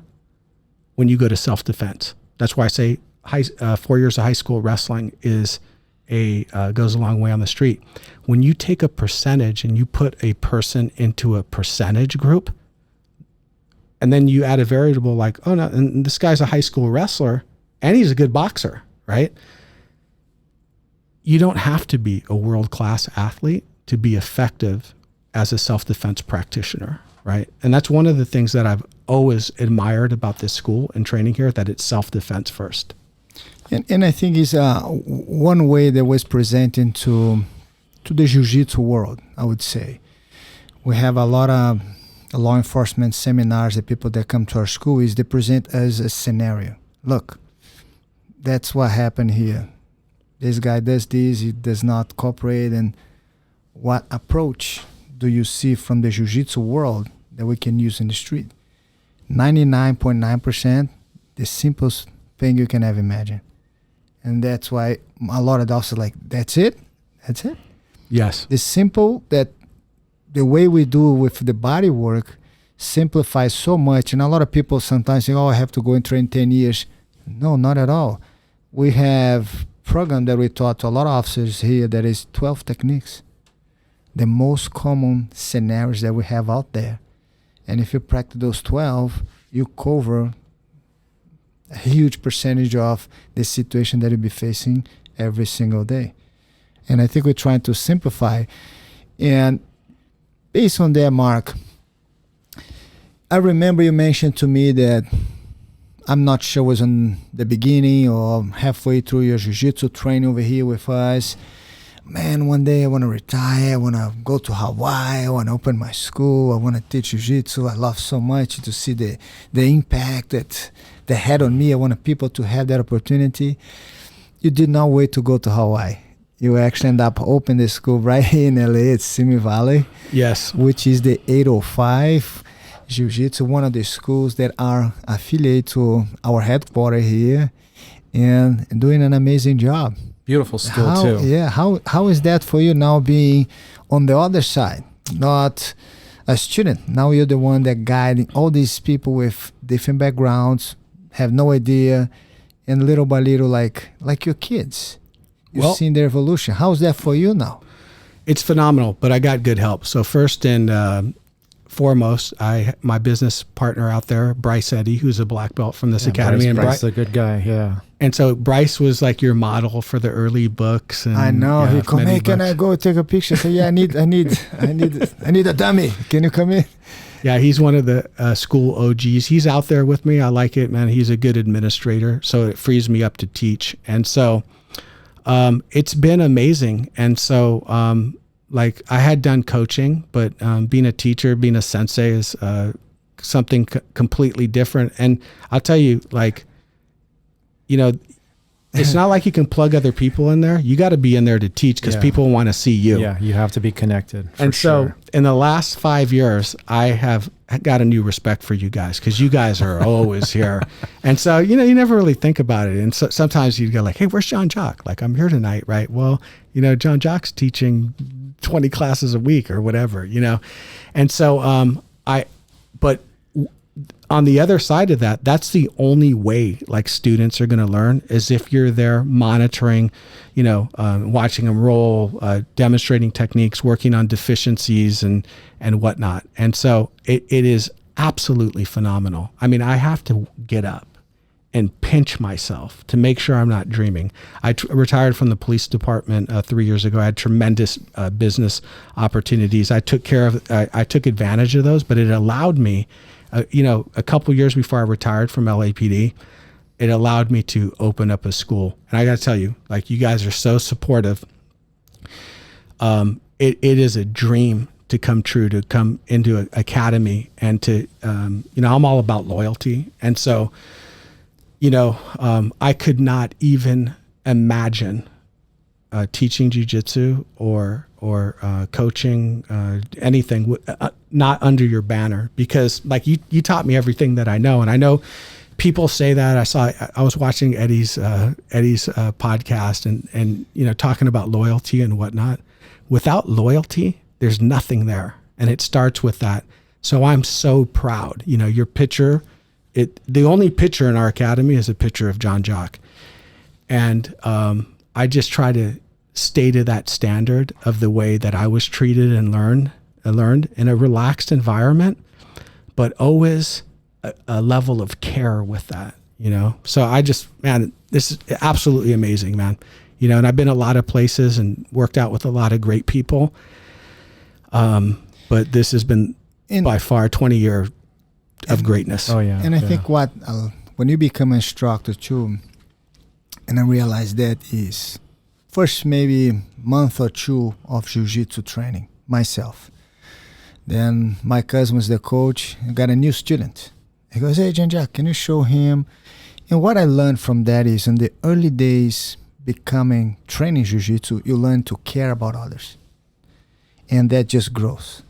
when you go to self-defense. That's why I say 4 years of high school wrestling is goes a long way on the street. When you take a percentage and you put a person into a percentage group, and then you add a variable like, oh no, and this guy's a high school wrestler and he's a good boxer, right? You don't have to be a world-class athlete to be effective as a self-defense practitioner, right? And that's one of the things that I've always admired about this school and training here, that it's self-defense first. And I think it's one way that was presented to the Jiu-Jitsu world, I would say. We have a lot of law enforcement seminars that people that come to our school is they present as a scenario. Look, that's what happened here. This guy does this, he does not cooperate. And what approach do you see from the Jiu-Jitsu world that we can use in the street? 99.9%, the simplest thing you can ever imagine. And that's why a lot of doctors are like, that's it? That's it? Yes. The simple, that the way we do with the body work simplifies so much. And a lot of people sometimes say, oh, I have to go and train 10 years. No, not at all. We have program that we taught to a lot of officers here that is 12 techniques. The most common scenarios that we have out there. And if you practice those 12, you cover a huge percentage of the situation that you'll be facing every single day. And I think we're trying to simplify. And based on that, Mark, I remember you mentioned to me that, I'm not sure it was in the beginning or halfway through your jiu-jitsu training over here with us. Man, one day I want to retire. I want to go to Hawaii. I want to open my school. I want to teach jiu-jitsu. I love so much to see the impact that they had on me. I want people to have that opportunity. You did not wait to go to Hawaii. You actually end up opening the school right here in LA at Simi Valley. Yes. Which is the 805 Jiu-Jitsu, one of the schools that are affiliated to our headquarters here and doing an amazing job. Beautiful school too. Yeah. How is that for you now, being on the other side, not a student? Now you're the one that guiding all these people with different backgrounds, have no idea, and little by little, like your kids. You've seen their evolution. How's that for you now? It's phenomenal, but I got good help. So first and foremost, my business partner out there, Bryce Eddy, who's a black belt from this academy. Bryce is a good guy, yeah. And so Bryce was like your model for the early books. And, I know. yeah, He come, hey, can I go take a picture? Say, yeah, I need a dummy. Can you come in? Yeah, he's one of the school OGs. He's out there with me. I like it, man. He's a good administrator, so it frees me up to teach. And so it's been amazing. And so like I had done coaching, but being a teacher, being a sensei is something completely different. And I'll tell you, like, you know, it's not like you can plug other people in there. You got to be in there to teach because people want to see you. Yeah, you have to be connected. And so in the last 5 years, I have got a new respect for you guys because you guys are always here. And so, you know, you never really think about it. And so sometimes you go like, hey, where's JeanJacques? Like, I'm here tonight, right? Well, you know, JeanJacques teaching 20 classes a week or whatever, you know? And so but on the other side of that, that's the only way like students are going to learn is if you're there monitoring, you know, watching them roll, demonstrating techniques, working on deficiencies and whatnot. And so it is absolutely phenomenal. I mean, I have to get up and pinch myself to make sure I'm not dreaming. I retired from the police department 3 years ago. I had tremendous business opportunities. I took advantage of those, but it allowed me, you know, a couple years before I retired from LAPD, it allowed me to open up a school. And I got to tell you, like, you guys are so supportive. It is a dream to come true, to come into an academy and to, you know, I'm all about loyalty. And so, you know, I could not even imagine teaching jiu-jitsu or coaching anything not under your banner, because like you taught me everything that I know. And I know people say that. I was watching Eddie's podcast and you know, talking about loyalty and whatnot. Without loyalty, there's nothing there. And it starts with that. So I'm so proud. You know, your picture, the only picture in our academy is a picture of JeanJacques. And I just try to stay to that standard of the way that I was treated and learned in a relaxed environment, but always a level of care with that, you know? So man, this is absolutely amazing, man. You know, and I've been a lot of places and worked out with a lot of great people. But this has been by far 20 years of greatness. Oh yeah. And I think when you become an instructor too, and I realized that is first maybe month or two of jiu-jitsu training myself. Then my cousin was the coach. I got a new student. He goes, hey, JeanJacques, can you show him? And what I learned from that is in the early days training jiu-jitsu, you learn to care about others. And that just grows.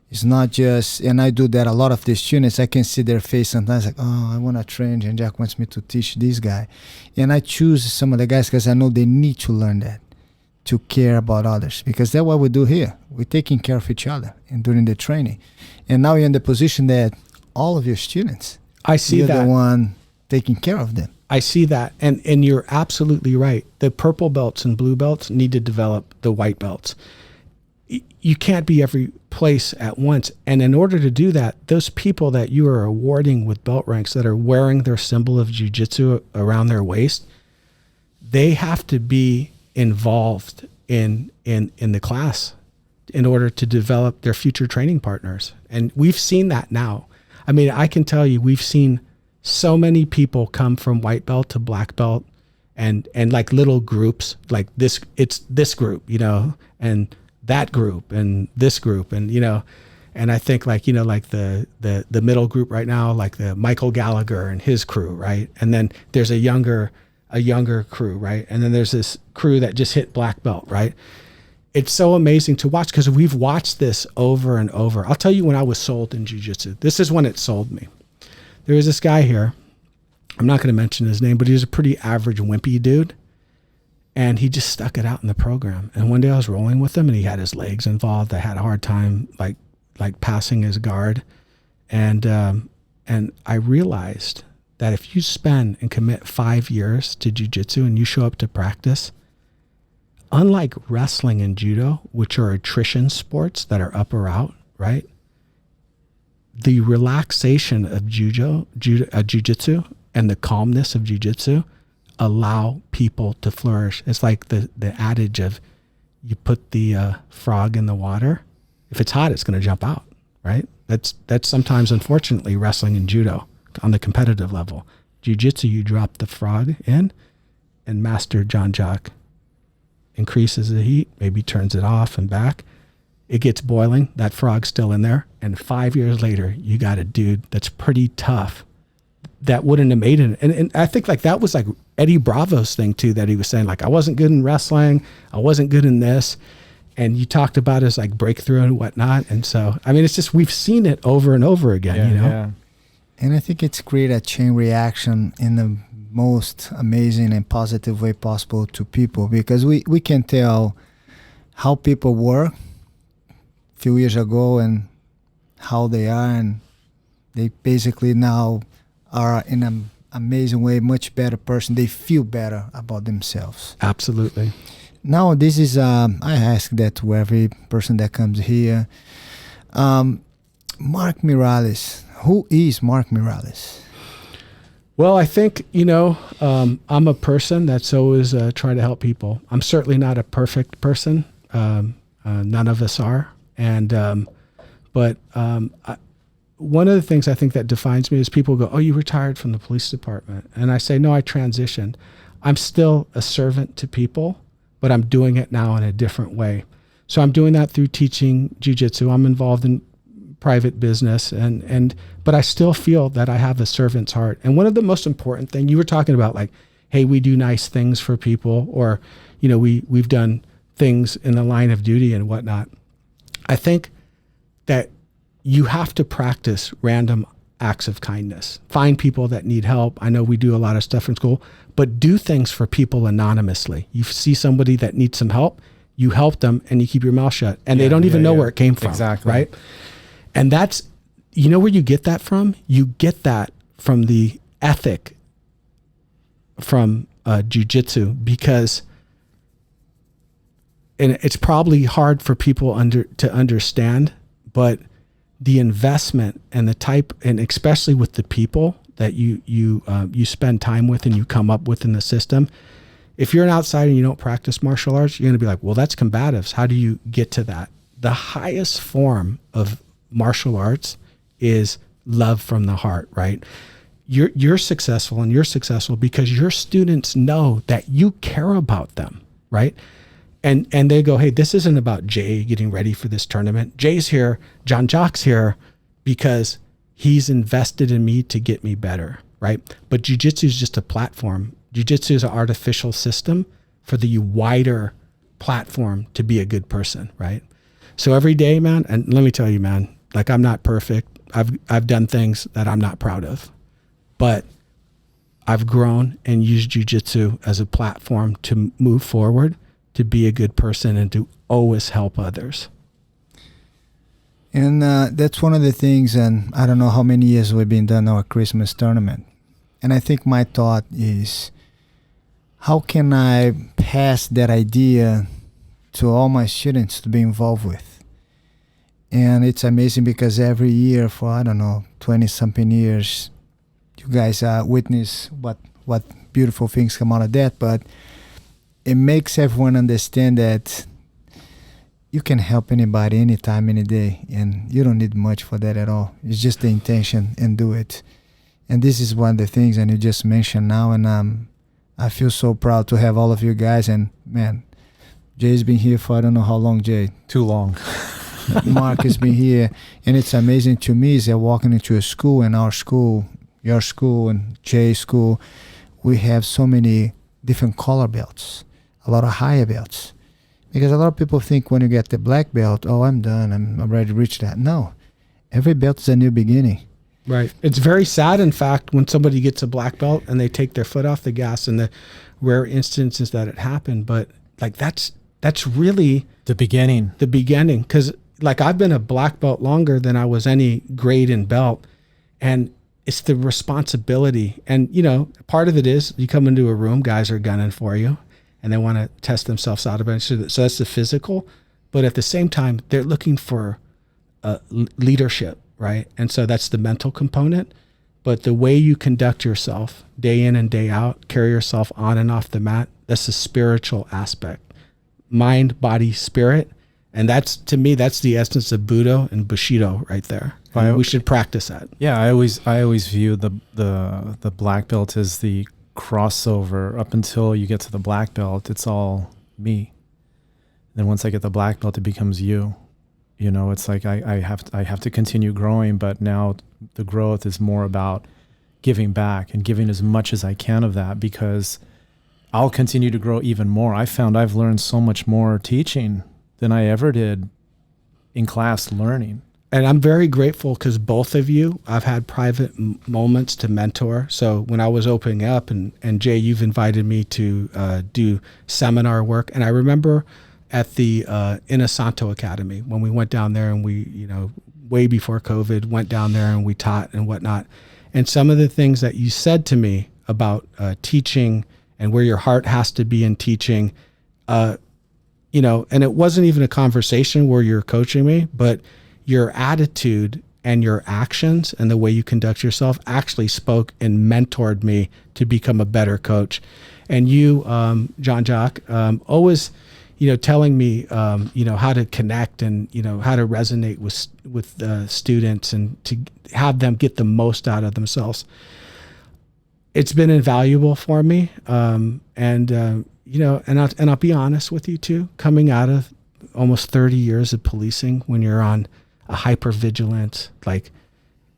It's not just, and I do that a lot of the students, I can see their face sometimes like, oh, I want to train, JeanJacques wants me to teach this guy. And I choose some of the guys because I know they need to learn that, to care about others, because that's what we do here. We're taking care of each other and during the training. And now you're in the position that all of your students, you're the one taking care of them. I see that. And you're absolutely right. The purple belts and blue belts need to develop the white belts. You can't be every place at once. And in order to do that, those people that you are awarding with belt ranks that are wearing their symbol of jiu-jitsu around their waist, they have to be involved in the class in order to develop their future training partners. And we've seen that now. I mean, I can tell you, we've seen so many people come from white belt to black belt and like little groups like this, it's this group, you know, and that group and this group. And, you know, and I think like, you know, like the middle group right now, like the Michael Gallagher and his crew, right? And then there's a younger crew, right? And then there's this crew that just hit black belt, right? It's so amazing to watch because we've watched this over and over. I'll tell you when I was sold in jiu-jitsu. This is when it sold me. There was this guy here. I'm not going to mention his name, but he was a pretty average wimpy dude. And he just stuck it out in the program. And one day I was rolling with him and he had his legs involved. I had a hard time like passing his guard. And I realized that if you spend and commit 5 years to jiu-jitsu and you show up to practice, unlike wrestling and judo, which are attrition sports that are up or out, right? The relaxation of jiu-jitsu and the calmness of jiu-jitsu allow people to flourish. It's like the adage of, you put the frog in the water. If it's hot, it's going to jump out, right? That's sometimes, unfortunately, wrestling and judo on the competitive level. Jiu-jitsu, you drop the frog in, and Master JeanJacques increases the heat, maybe turns it off and back. It gets boiling, that frog's still in there, and 5 years later, you got a dude that's pretty tough that wouldn't have made it. And I think like that was like Eddie Bravo's thing too, that he was saying like, I wasn't good in wrestling, I wasn't good in this. And you talked about his like breakthrough and whatnot. And so, I mean, it's just, we've seen it over and over again, you know? Yeah. And I think it's create a chain reaction in the most amazing and positive way possible to people, because we can tell how people were a few years ago and how they are, and they basically now are in an amazing way, much better person. They feel better about themselves. Absolutely. Now, this is, I ask that to every person that comes here. Mark Mireles. Who is Mark Mireles? Well, I think, you know, I'm a person that's always trying to help people. I'm certainly not a perfect person. None of us are. And, one of the things I think that defines me is people go, oh, you retired from the police department. And I say, no, I transitioned. I'm still a servant to people, but I'm doing it now in a different way. So I'm doing that through teaching jiu-jitsu. I'm involved in private business, but I still feel that I have a servant's heart. And one of the most important things you were talking about, like, hey, we do nice things for people, or, you know, we've done things in the line of duty and whatnot. I think that you have to practice random acts of kindness. Find people that need help. I know we do a lot of stuff in school, but do things for people anonymously. You see somebody that needs some help, you help them, and you keep your mouth shut, and they don't even know where it came from. Exactly. Right? And that's, you know where you get that from? You get that from the ethic from jiu-jitsu, because, and it's probably hard for people to understand, but the investment and the type, and especially with the people that you spend time with and you come up with in the system. If you're an outsider and you don't practice martial arts, you're going to be like, well, that's combatives. How do you get to that? The highest form of martial arts is love from the heart, right? You're successful, and you're successful because your students know that you care about them, right? And they go, hey, this isn't about Jay getting ready for this tournament. Jay's here, JeanJacques here, because he's invested in me to get me better, right? But jiu-jitsu is just a platform. Jiu-jitsu is an artificial system for the wider platform to be a good person, right? So every day, man, and let me tell you, man, like, I'm not perfect. I've done things that I'm not proud of, but I've grown and used jiu-jitsu as a platform to move forward, to be a good person, and to always help others. And that's one of the things, and I don't know how many years we've been done our Christmas tournament. And I think my thought is, how can I pass that idea to all my students to be involved with? And it's amazing because every year for, I don't know, 20-something years, you guys witness what beautiful things come out of that. But it makes everyone understand that you can help anybody, anytime, any day, and you don't need much for that at all. It's just the intention, and do it. And this is one of the things, and you just mentioned now, and I feel so proud to have all of you guys. And man, Jay's been here for I don't know how long, Jay. Too long. Mark has been here, and it's amazing to me is that walking into a school, and our school, your school, and Jay's school, we have so many different color belts, a lot of higher belts. Because a lot of people think when you get the black belt, oh, I'm done, I'm ready to reach that. No, every belt is a new beginning. Right. It's very sad, in fact, when somebody gets a black belt and they take their foot off the gas, in the rare instances that it happened. But like that's really the beginning. The beginning, because like I've been a black belt longer than I was any grade in belt, and it's the responsibility. And you know, part of it is you come into a room, guys are gunning for you, and they want to test themselves out of it. So that's the physical, but at the same time, they're looking for leadership, right? And so that's the mental component. But the way you conduct yourself day in and day out, carry yourself on and off the mat, that's the spiritual aspect. Mind, body, spirit. And that's, to me, that's the essence of Budo and Bushido right there. And we should practice that. Yeah, I always view the black belt as the crossover. Up until you get to the black belt, it's all me. Then once I get the black belt, it becomes you. You know, it's like I have to continue growing, but now the growth is more about giving back and giving as much as I can of that, because I'll continue to grow even more. I found I've learned so much more teaching than I ever did in class learning. And I'm very grateful because both of you, I've had private moments to mentor. So when I was opening up, and Jay, you've invited me to do seminar work. And I remember at the Inasanto Academy, when we went down there and we, you know, way before COVID, went down there and we taught and whatnot. And some of the things that you said to me about teaching and where your heart has to be in teaching, you know, and it wasn't even a conversation where you're coaching me, but your attitude and your actions and the way you conduct yourself actually spoke and mentored me to become a better coach. And you, Jean-Jacques, always, you know, telling me, you know, how to connect and, you know, how to resonate with students and to have them get the most out of themselves. It's been invaluable for me. You know, and I'll be honest with you too, coming out of almost 30 years of policing, when you're on a hypervigilance, like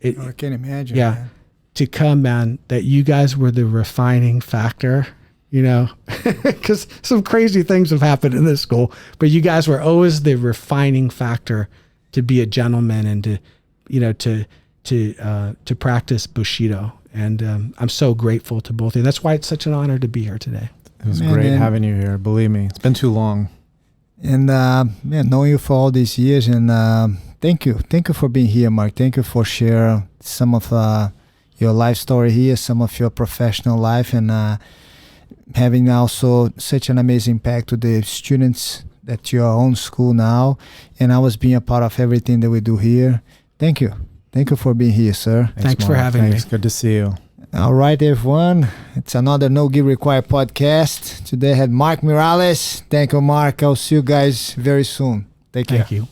it, I can imagine. Yeah. Man. To come, man, that you guys were the refining factor, you know, because some crazy things have happened in this school, but you guys were always the refining factor to be a gentleman and to, you know, to practice Bushido. And I'm so grateful to both of you. That's why it's such an honor to be here today. It was great having you here. Believe me, it's been too long. And man, knowing you for all these years, and thank you for being here, Mark. Thank you for sharing some of your life story here, some of your professional life, and having also such an amazing impact to the students at your own school now, and always being a part of everything that we do here. Thank you for being here, sir. Thanks for having me. Good to see you. All right, everyone. It's another No Gi Required podcast. Today I had Mark Mireles. Thank you, Mark. I'll see you guys very soon. Take care. Thank you.